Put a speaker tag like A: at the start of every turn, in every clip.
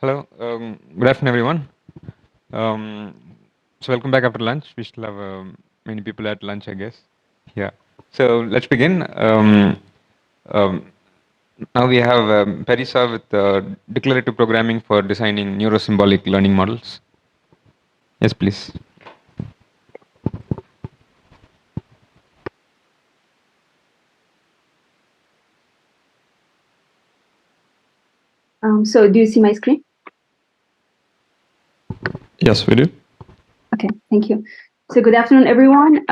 A: Hello, good afternoon, everyone. Um, so welcome back after lunch. We still have many people at lunch, I guess. Yeah. So let's begin. Um, Now we have Parisa with declarative programming for designing neuro-symbolic learning models. Yes, please.
B: So do you see my screen?
A: Yes, we do.
B: Okay, thank you. So good afternoon, everyone.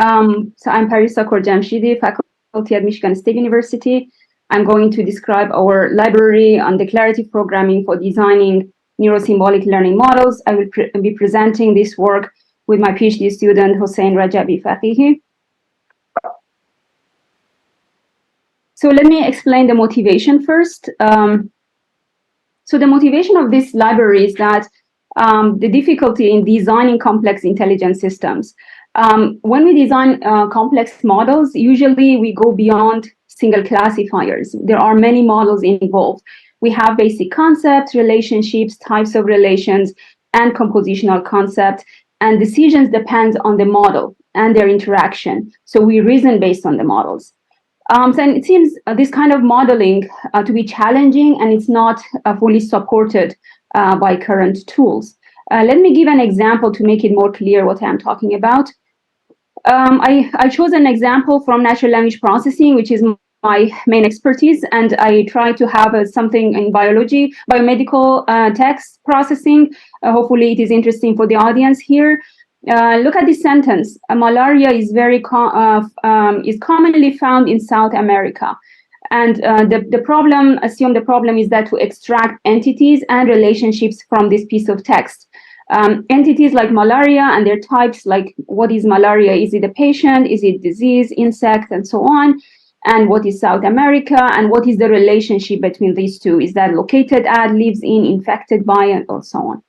B: So I'm Parisa Kordjamshidi, faculty at Michigan State University. I'm going to describe our library on declarative programming for designing neuro-symbolic learning models. I will be presenting this work with my PhD student, Hossein Rajabi Faghihi. So let me explain the motivation first. So the motivation of this library is that the difficulty in designing complex intelligence systems. When we design complex models, usually we go beyond single classifiers. There are many models involved. We have basic concepts, relationships, types of relations, and compositional concepts, and decisions depend on the model and their interaction. So we reason based on the models. So it seems this kind of modeling to be challenging, and it's not fully supported by current tools. Let me give an example to make it more clear what I'm talking about. I chose an example from natural language processing, which is my main expertise, and I try to have something in biology, biomedical text processing. Hopefully it is interesting for the audience here. Look at this sentence. Malaria is is commonly found in South America. And the problem is that to extract entities and relationships from this piece of text. Entities like malaria and their types, like what is malaria? Is it a patient? Is it disease, insect, and so on? And what is South America? And what is the relationship between these two? Is that located at, lives in, infected by, and so on?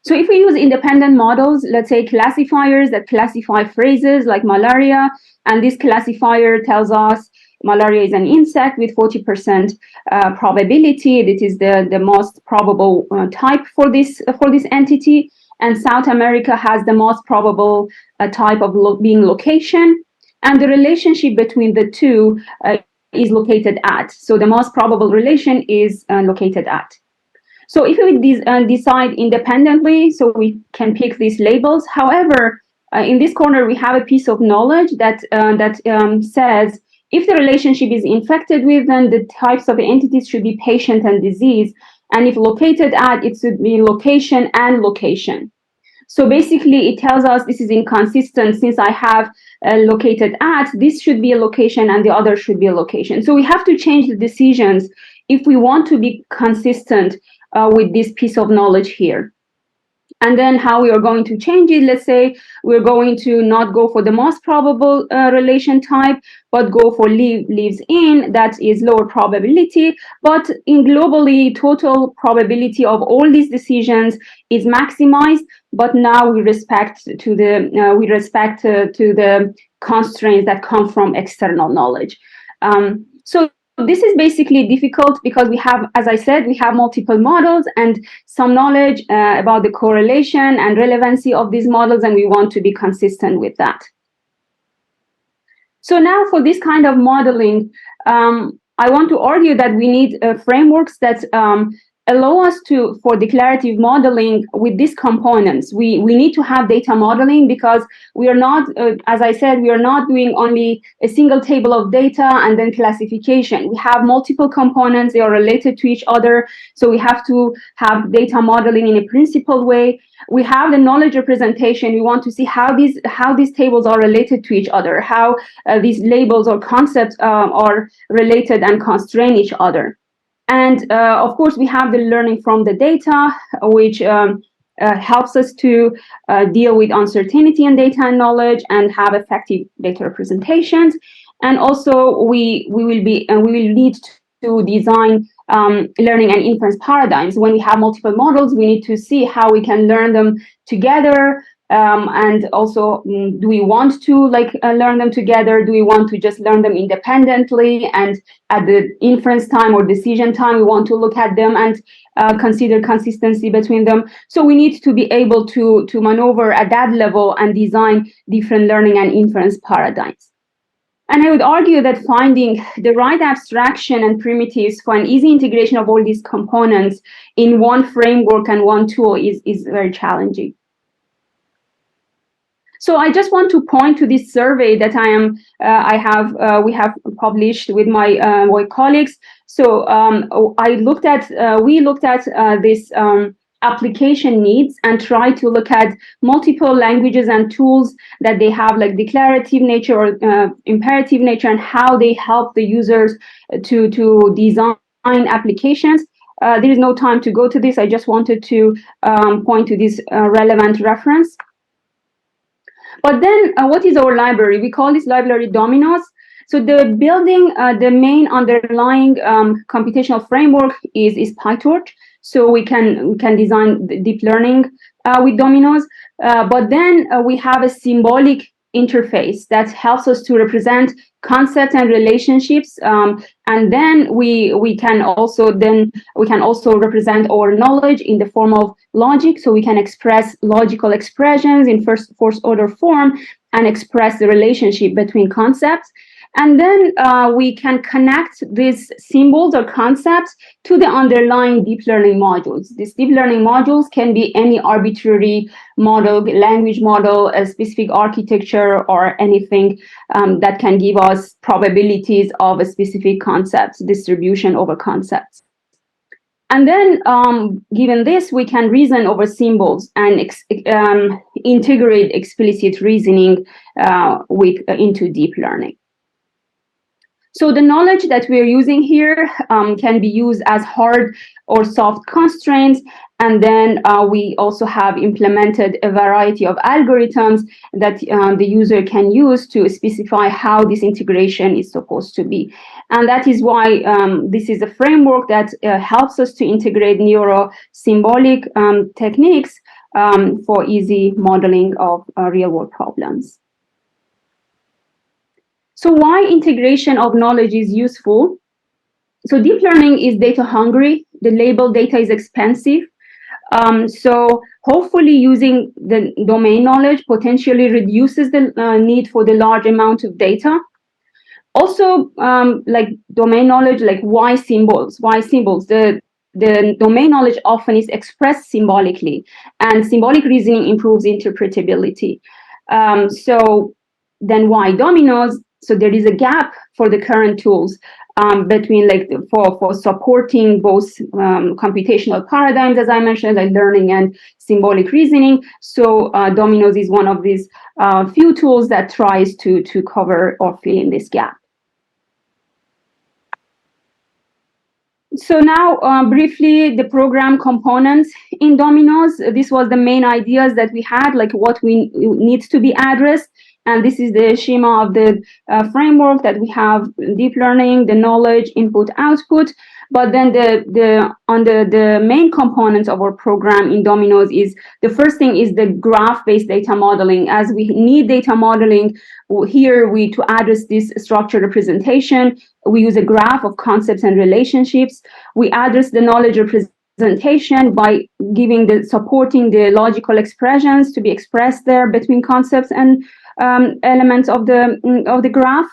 B: So if we use independent models, let's say classifiers that classify phrases like malaria, and this classifier tells us malaria is an insect with 40% probability. This is the most probable type for this entity. And South America has the most probable type of being location. And the relationship between the two is located at. So the most probable relation is located at. So if we decide independently, so we can pick these labels. However, in this corner, we have a piece of knowledge that says if the relationship is infected with, then the types of entities should be patient and disease. And if located at, it should be location and location. So basically, it tells us this is inconsistent. Since I have located at, this should be a location and the other should be a location. So we have to change the decisions if we want to be consistent with this piece of knowledge here. And then how we are going to change it, let's say we're going to not go for the most probable relation type, but go for lives in, that is lower probability. But in globally, total probability of all these decisions is maximized, but now we respect to the constraints that come from external knowledge. So this is basically difficult because we have, as I said, we have multiple models and some knowledge about the correlation and relevancy of these models, and we want to be consistent with that. So now for this kind of modeling, I want to argue that we need frameworks that allow us for declarative modeling with these components. We need to have data modeling because we are not, as I said, we are not doing only a single table of data and then classification. We have multiple components, they are related to each other. So we have to have data modeling in a principled way. We have the knowledge representation. We want to see how these tables are related to each other, how these labels or concepts are related and constrain each other. And of course, we have the learning from the data, which helps us to deal with uncertainty in data and knowledge and have effective data representations. And also, we will need to design learning and inference paradigms. When we have multiple models, we need to see how we can learn them together And also, do we want to learn them together? Do we want to just learn them independently? And at the inference time or decision time, we want to look at them and consider consistency between them. So we need to be able to maneuver at that level and design different learning and inference paradigms. And I would argue that finding the right abstraction and primitives for an easy integration of all these components in one framework and one tool is very challenging. So I just want to point to this survey that we have published with my colleagues. So we looked at this application needs and try to look at multiple languages and tools that they have, like declarative nature or imperative nature, and how they help the users to design applications. There is no time to go to this. I just wanted to point to this relevant reference. But then what is our library? We call this library DomiKnowS. So the the main underlying computational framework is PyTorch. So we can design deep learning with DomiKnowS. But then we have a symbolic interface that helps us to represent concepts and relationships, and then we can also represent our knowledge in the form of logic. So we can express logical expressions in first order form and express the relationship between concepts. And then we can connect these symbols or concepts to the underlying deep learning modules. These deep learning modules can be any arbitrary model, language model, a specific architecture, or anything that can give us probabilities of a specific concept, distribution over concepts. And then, given this, we can reason over symbols and integrate explicit reasoning into deep learning. So the knowledge that we're using here can be used as hard or soft constraints. And then we also have implemented a variety of algorithms that the user can use to specify how this integration is supposed to be. And that is why this is a framework that helps us to integrate neuro-symbolic techniques for easy modeling of real-world problems. So why integration of knowledge is useful? So deep learning is data hungry. The labeled data is expensive. So hopefully using the domain knowledge potentially reduces the need for the large amount of data. Also, like domain knowledge, like why symbols? Why symbols? The domain knowledge often is expressed symbolically, and symbolic reasoning improves interpretability. So then why DomiKnowS? So there is a gap for the current tools between for supporting both computational paradigms, as I mentioned, like learning and symbolic reasoning. So DomiKnowS is one of these few tools that tries to cover or fill in this gap. So now, briefly, the program components in DomiKnowS. This was the main ideas that we had, like what we needs to be addressed. And this is the schema of the framework that we have: deep learning, the knowledge, input, output. But then the main components of our program in DomiKnowS is, the first thing is the graph-based data modeling. As we need data modeling here, to address this structured representation, we use a graph of concepts and relationships. We address the knowledge representation by supporting the logical expressions to be expressed there between concepts and elements of the graph.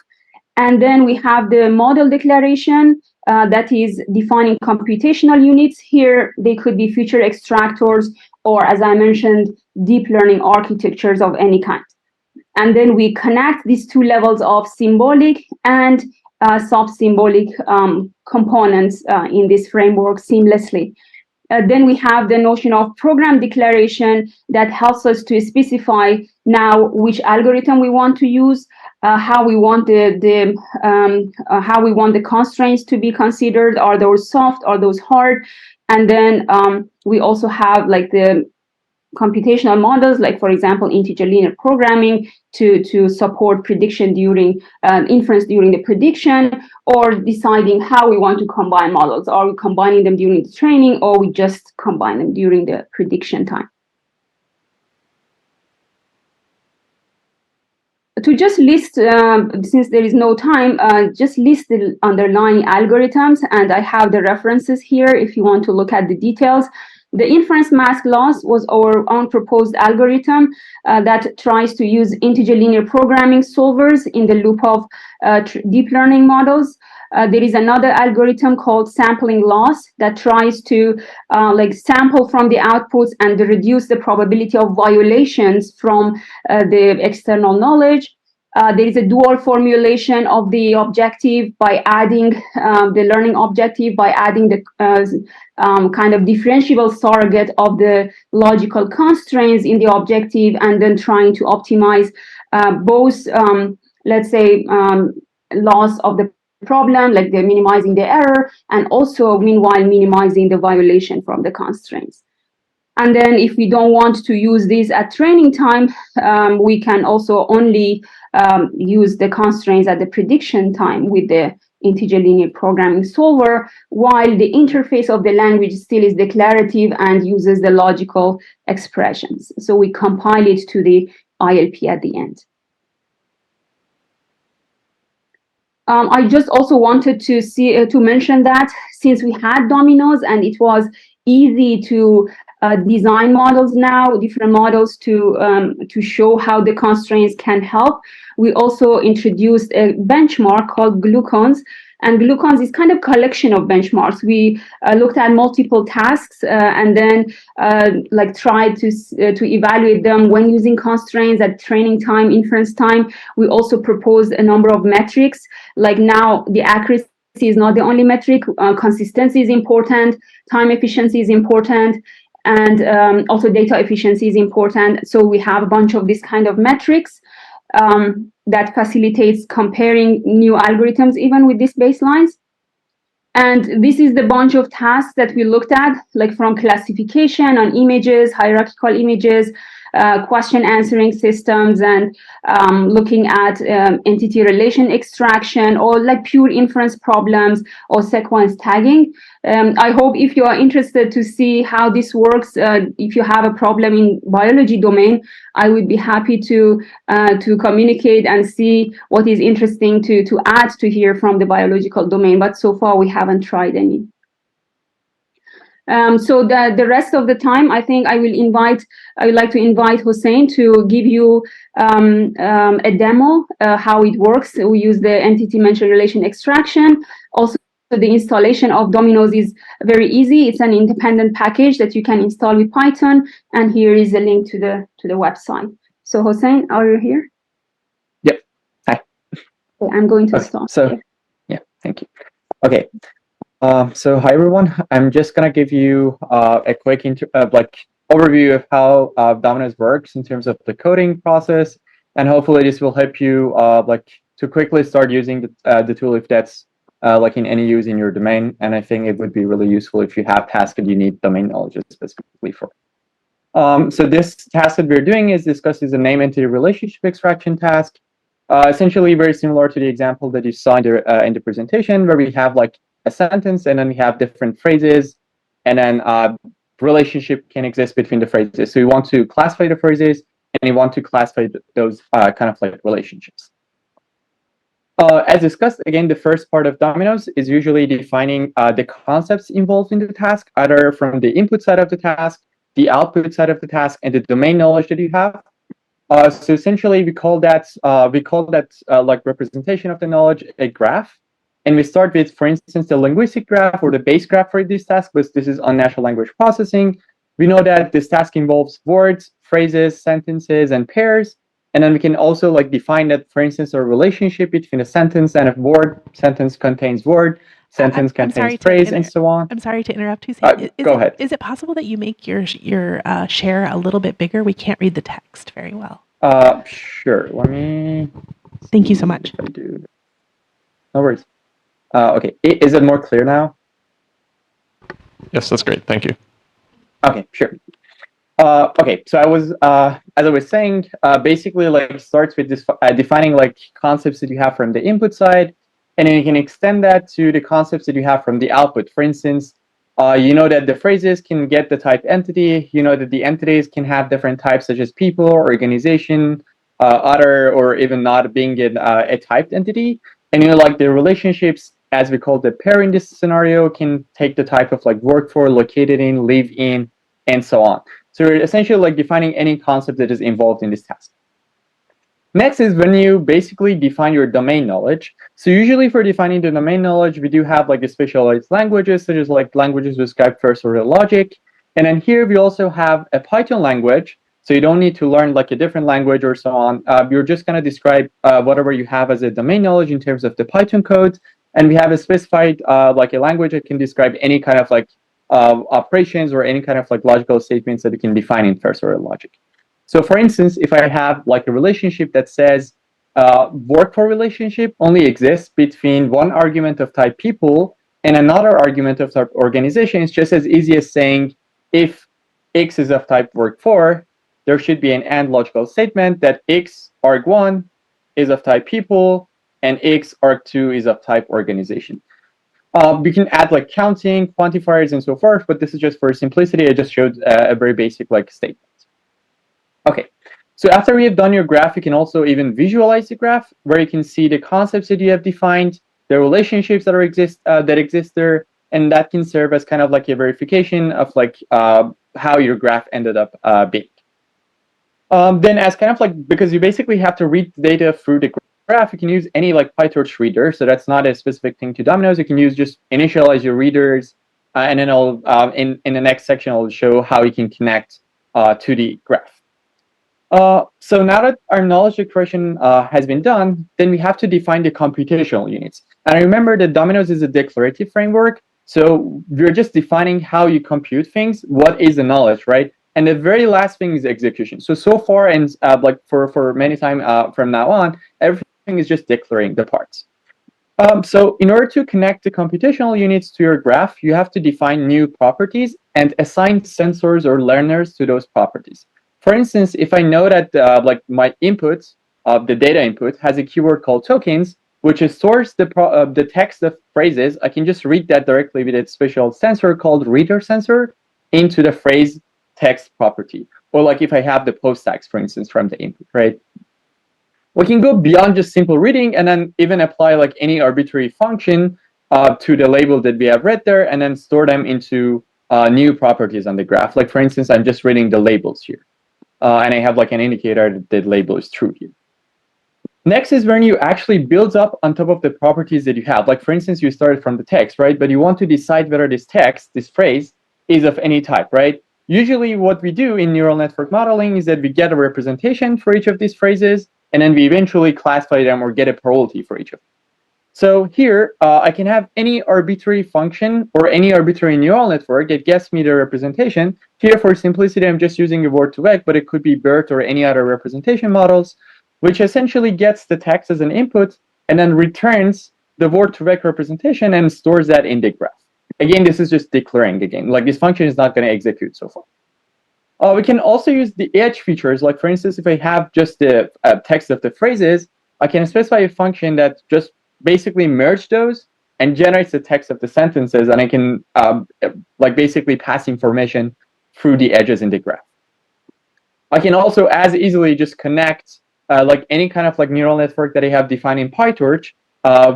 B: And then we have the model declaration that is defining computational units. Here they could be feature extractors, or, as I mentioned, deep learning architectures of any kind. And then we connect these two levels of symbolic and soft symbolic components in this framework seamlessly. Then we have the notion of program declaration that helps us to specify now which algorithm we want to use, how we want the constraints to be considered. Are those soft? Are those hard? And then we also have like the computational models, like, for example, integer linear programming to support prediction during inference during the prediction, or deciding how we want to combine models. Are we combining them during the training, or we just combine them during the prediction time? to just list, since there is no time, just list the underlying algorithms, and I have the references here if you want to look at the details. The inference mask loss was our own proposed algorithm that tries to use integer linear programming solvers in the loop of deep learning models. There is another algorithm called sampling loss that tries to sample from the outputs and reduce the probability of violations from the external knowledge. There is a dual formulation of the objective by adding the learning objective, by adding the kind of differentiable surrogate of the logical constraints in the objective, and then trying to optimize both, let's say, loss of the problem, like they're minimizing the error, and also meanwhile minimizing the violation from the constraints. And then if we don't want to use this at training time, we can also only use the constraints at the prediction time with the integer linear programming solver, while the interface of the language still is declarative and uses the logical expressions. So we compile it to the ILP at the end. I just also wanted to mention that since we had DomiKnowS and it was easy to design models now, different models to show how the constraints can help, we also introduced a benchmark called Glucons. And Glucons is kind of collection of benchmarks. We looked at multiple tasks and then tried to evaluate them when using constraints at training time, inference time. We also proposed a number of metrics. Like now, the accuracy is not the only metric. Consistency is important. Time efficiency is important. And also data efficiency is important. So we have a bunch of this kind of metrics that facilitates comparing new algorithms even with these baselines. And this is the bunch of tasks that we looked at, like from classification on images, hierarchical images, question answering systems, and looking at entity relation extraction, or like pure inference problems or sequence tagging. I hope if you are interested to see how this works, if you have a problem in biology domain, I would be happy to communicate and see what is interesting to add to here from the biological domain. But so far we haven't tried any. So the rest of the time, I think I would like to invite Hossein to give you a demo how it works. We use the entity mention relation extraction. Also, the installation of DomiKnowS is very easy. It's an independent package that you can install with Python. And here is a link to the website. So Hossein, are you here?
C: Yep. Hi.
B: Okay, I'm going to start.
C: So, yeah, thank you. Okay. So hi everyone. I'm just gonna give you a quick overview of how DomiKnowS works in terms of the coding process, and hopefully this will help you to quickly start using the tool if that's in any use in your domain. And I think it would be really useful if you have tasks that you need domain knowledge specifically for. So this task that we're doing is discusses a name entity relationship extraction task. Essentially very similar to the example that you saw in the presentation, where we have a sentence and then we have different phrases, and then relationship can exist between the phrases. So we want to classify the phrases, and we want to classify those kind of relationships. As discussed, again, the first part of DomiKnowS is usually defining the concepts involved in the task, either from the input side of the task, the output side of the task, and the domain knowledge that you have. So essentially, we call that representation of the knowledge a graph. And we start with, for instance, the linguistic graph or the base graph for this task, but this is on natural language processing. We know that this task involves words, phrases, sentences, and pairs. And then we can also define that, for instance, a relationship between a sentence and a word. Sentence contains word, sentence contains phrase, and so on.
D: I'm sorry to interrupt, Hussein.
C: Go ahead.
D: Is it possible that you make your share a little bit bigger? We can't read the text very well.
C: Sure. Let me.
D: Thank you so much.
C: I do. No worries. Okay, is it more clear now?
A: Yes, that's great. Thank you.
C: Okay, sure. Okay, so I was, as I was saying, basically starts with this defining concepts that you have from the input side, and then you can extend that to the concepts that you have from the output. For instance, you know that the phrases can get the type entity. You know that the entities can have different types, such as people, organization, other or even not being a typed entity. And like the relationships, as we call the pair in this scenario, can take the type of like work for, located in, live in, and so on. So we're essentially like defining any concept that is involved in this task. Next is when you basically define your domain knowledge. So usually for defining the domain knowledge, we do have like the specialized languages, such as like languages with describe first order logic. And then here we also have a Python language. So you don't need to learn like a different language or so on. You're just going to describe whatever you have as a domain knowledge in terms of the Python code. And we have a specified like a language that can describe any kind of like operations or any kind of like logical statements that you can define in first order logic. So for instance, if I have like a relationship that says work for relationship only exists between one argument of type people and another argument of type organization, it's just as easy as saying if X is of type work for, there should be an AND logical statement that X arg1 is of type people and X arg2 is of type organization. We can add like counting, quantifiers, and so forth, but this is just for simplicity. I just showed a very basic like statement. Okay, so after we have done your graph, you can also even visualize the graph where you can see the concepts that you have defined, the relationships that exist there, and that can serve as kind of like a verification of like how your graph ended up being. Then as kind of like, because you basically have to read the data through the graph, you can use any like PyTorch reader. So that's not a specific thing to DomiKnowS. You can use just initialize your readers, and then I'll in the next section I'll show how you can connect to the graph. So now that our knowledge declaration has been done, then we have to define the computational units. And remember that DomiKnowS is a declarative framework. So we're just defining how you compute things. What is the knowledge, right? And the very last thing is execution. So far, and like for many time from now on, everything is just declaring the parts. So in order to connect the computational units to your graph, you have to define new properties and assign sensors or learners to those properties. For instance, if I know that like my input, the data input, has a keyword called tokens, which stores the text of phrases, I can just read that directly with a special sensor called reader sensor into the phrase text property. Or like if I have the post tags, for instance, from the input, right? We can go beyond just simple reading and then even apply like any arbitrary function to the label that we have read there and then store them into new properties on the graph. Like for instance, I'm just reading the labels here. And I have like an indicator that the label is true here. Next is when you actually build up on top of the properties that you have. Like for instance, you started from the text, right? But you want to decide whether this text, this phrase, is of any type, right? Usually what we do in neural network modeling is that we get a representation for each of these phrases, and then we eventually classify them or get a probability for each of them. So here, I can have any arbitrary function or any arbitrary neural network that gets me the representation. Here, for simplicity, I'm just using a word2vec, but it could be BERT or any other representation models, which essentially gets the text as an input and then returns the word2vec representation and stores that in the graph. Again, this is just declaring again. Like this function is not going to execute so far. We can also use the edge features. Like for instance, if I have just the text of the phrases, I can specify a function that just basically merge those and generates the text of the sentences, and I can like basically pass information through the edges in the graph. I can also as easily just connect like any kind of like neural network that I have defined in PyTorch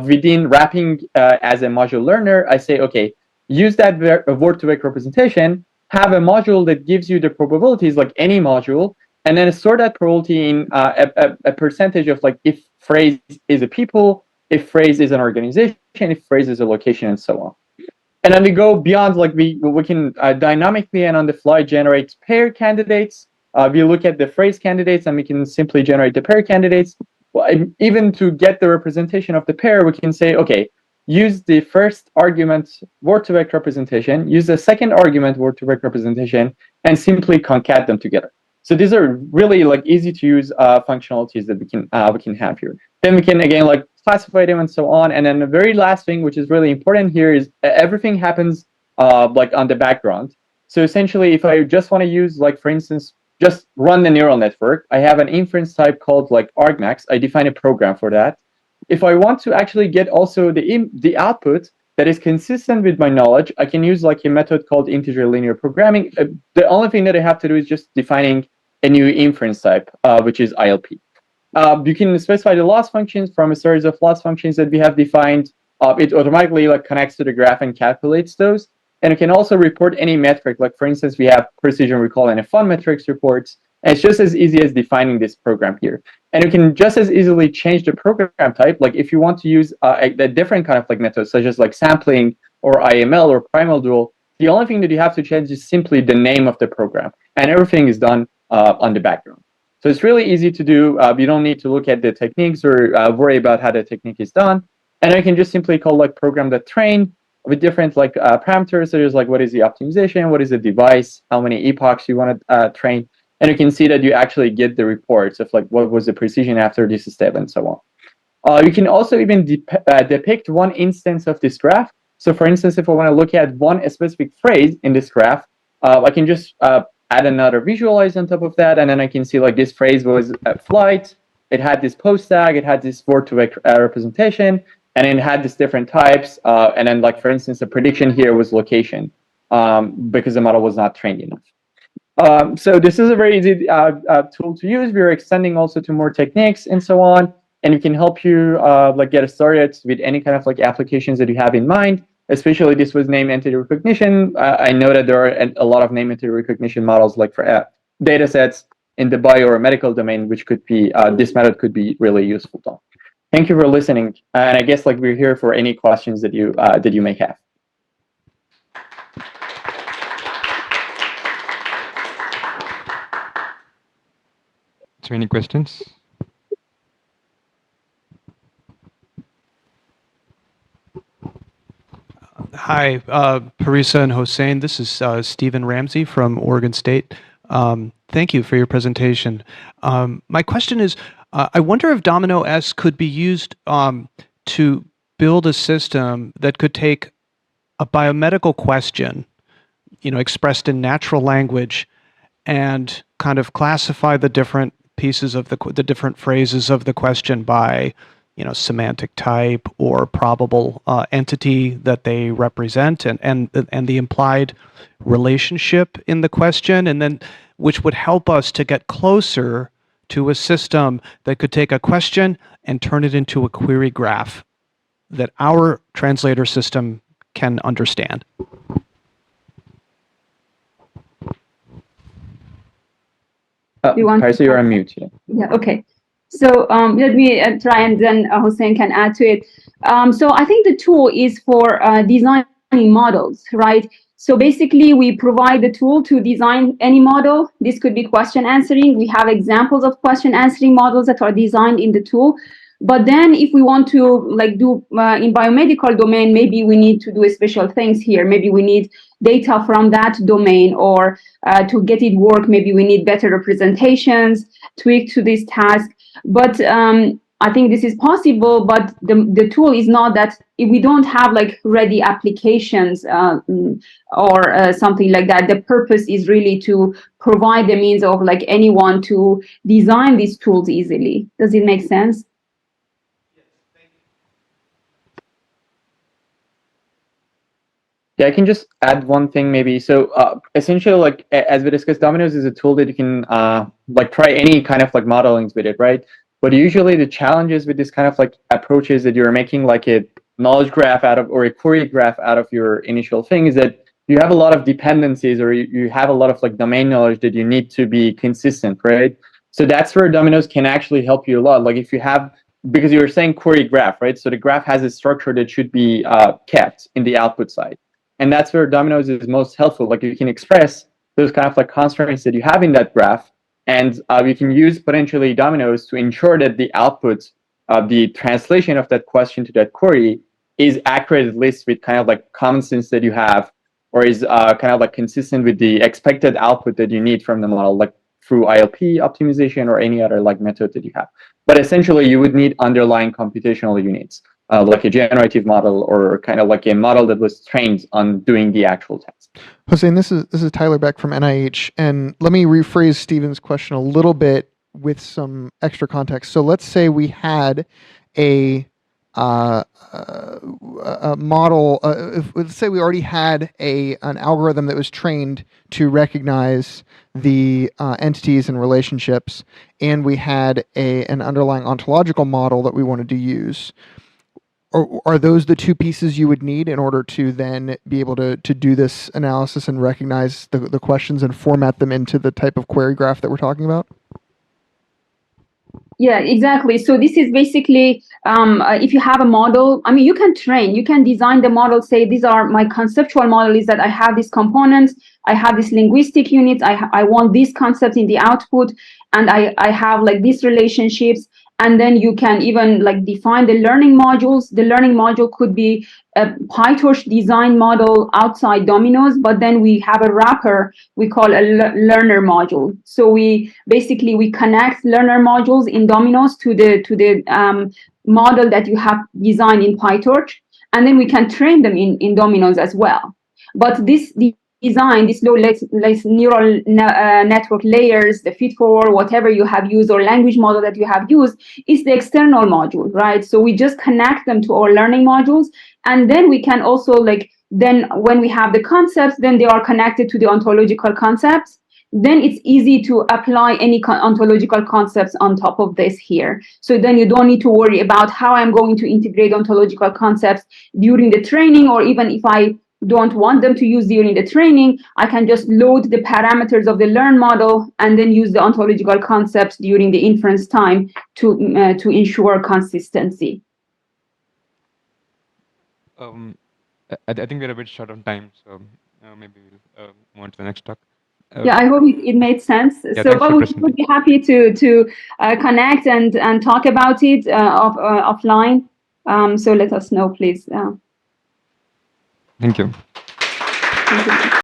C: within wrapping as a module learner. I say, okay, use that word2vec representation, have a module that gives you the probabilities like any module, and then store that probability in a percentage of like if phrase is a people, if phrase is an organization, if phrase is a location, and so on. And then we go beyond, like we can dynamically and on the fly generate pair candidates. We look at the phrase candidates and we can simply generate the pair candidates. Well, even to get the representation of the pair, we can say, okay, use the first argument word2vec representation, use the second argument word2vec representation, and simply concat them together. So these are really like easy to use functionalities that we can have here. Then we can again like classify them and so on. And then the very last thing, which is really important here, is everything happens like on the background. So essentially, if I just want to use like for instance, just run the neural network, I have an inference type called like argmax. I define a program for that. If I want to actually get also the output that is consistent with my knowledge, I can use like a method called integer linear programming. The only thing that I have to do is just defining a new inference type, which is ILP. you can specify the loss functions from a series of loss functions that we have defined. It automatically like connects to the graph and calculates those. And you can also report any metric. Like for instance, we have precision recall and fun metrics reports. And it's just as easy as defining this program here. And you can just as easily change the program type. Like if you want to use a different kind of like methods, such as like sampling or IML or primal dual, the only thing that you have to change is simply the name of the program. And everything is done on the background. So it's really easy to do. You don't need to look at the techniques or worry about how the technique is done. And I can just simply call like program.train with different like parameters, such as like what is the optimization, what is the device, how many epochs you want to train. And you can see that you actually get the reports of like what was the precision after this step and so on. You can also even depict one instance of this graph. So for instance, if I want to look at one specific phrase in this graph, I can just add another visualize on top of that. And then I can see like this phrase was a flight. It had this post tag. It had this word to vector representation. And it had these different types. And then like, for instance, the prediction here was location because the model was not trained enough. So this is a very easy tool to use. We're extending also to more techniques and so on. And it can help you like get started with any kind of like applications that you have in mind. Especially this was name entity recognition. I know that there are a lot of name entity recognition models like for data sets in the bio or medical domain, which could be, this method could be really useful to. Thank you for listening. And I guess like we're here for any questions that you may have.
A: So any questions?
E: Hi, Parisa and Hossein. This is Stephen Ramsey from Oregon State. Thank you for your presentation. My question is, I wonder if DomiKnowS could be used to build a system that could take a biomedical question, expressed in natural language, and kind of classify the different pieces of the different phrases of the question by semantic type or probable entity that they represent and the implied relationship in the question, and then which would help us to get closer to a system that could take a question and turn it into a query graph that our translator system can understand.
C: Parisa, you're on mute.
B: Yeah, okay. So let me try, and then Hossein can add to it. So I think the tool is for designing models, right? So basically, we provide the tool to design any model. This could be question answering. We have examples of question answering models that are designed in the tool. But then if we want to like do in biomedical domain, maybe we need to do special things here. Maybe we need data from that domain, or to get it work, maybe we need better representations tweaked to this task. But I think this is possible, but the tool is not that. If we don't have like ready applications or something like that, the purpose is really to provide the means of like anyone to design these tools easily. Does it make sense?
C: Yeah, I can just add one thing maybe. So essentially, like as we discussed, DomiKnowS is a tool that you can like try any kind of like modelings with it, right? But usually the challenges with this kind of like approach is that you're making like a knowledge graph out of, or a query graph out of your initial thing, is that you have a lot of dependencies, or you have a lot of like domain knowledge that you need to be consistent, right? So that's where DomiKnowS can actually help you a lot. Like if you have, because you were saying query graph, right? So the graph has a structure that should be kept in the output side. And that's where DomiKnowS is most helpful. Like you can express those kind of like constraints that you have in that graph, and you can use potentially DomiKnowS to ensure that the output of the translation of that question to that query is accurate, at least with kind of like common sense that you have, or is kind of like consistent with the expected output that you need from the model, like through ILP optimization or any other like method that you have. But essentially, you would need underlying computational units. Like a generative model, or kind of like a model that was trained on doing the actual task.
F: Hossein, this is Tyler Beck from NIH, and let me rephrase Stephen's question a little bit with some extra context. So let's say we had a a model, let's say we already had an algorithm that was trained to recognize the entities and relationships, and we had an underlying ontological model that we wanted to use. Are those the two pieces you would need in order to then be able to do this analysis and recognize the questions and format them into the type of query graph that we're talking about?
B: Yeah, exactly. So this is basically, if you have a model, I mean, you can design the model, say, these are my conceptual model is that I have these components, I have this linguistic unit, I want this concept in the output, and I have like these relationships. And then you can even like define the learning modules. The learning module could be a PyTorch design model outside DomiKnowS, but then we have a wrapper we call a learner module. So we connect learner modules in DomiKnowS to the model that you have designed in PyTorch, and then we can train them in DomiKnowS as well. But this design, this low neural network layers, the feed-forward, whatever you have used, or language model that you have used, is the external module, right? So we just connect them to our learning modules, and then we can also then when we have the concepts, then they are connected to the ontological concepts. Then it's easy to apply any ontological concepts on top of this here. So then you don't need to worry about how I'm going to integrate ontological concepts during the training, or even if I don't want them to use during the training, I can just load the parameters of the learn model and then use the ontological concepts during the inference time to ensure consistency.
A: I think we're a bit short on time, so maybe we'll move on to the next talk.
B: Yeah, I hope it made sense.
A: Yeah,
B: So we would be happy to connect and talk about it offline. So let us know, please.
A: Thank you.
B: Thank you.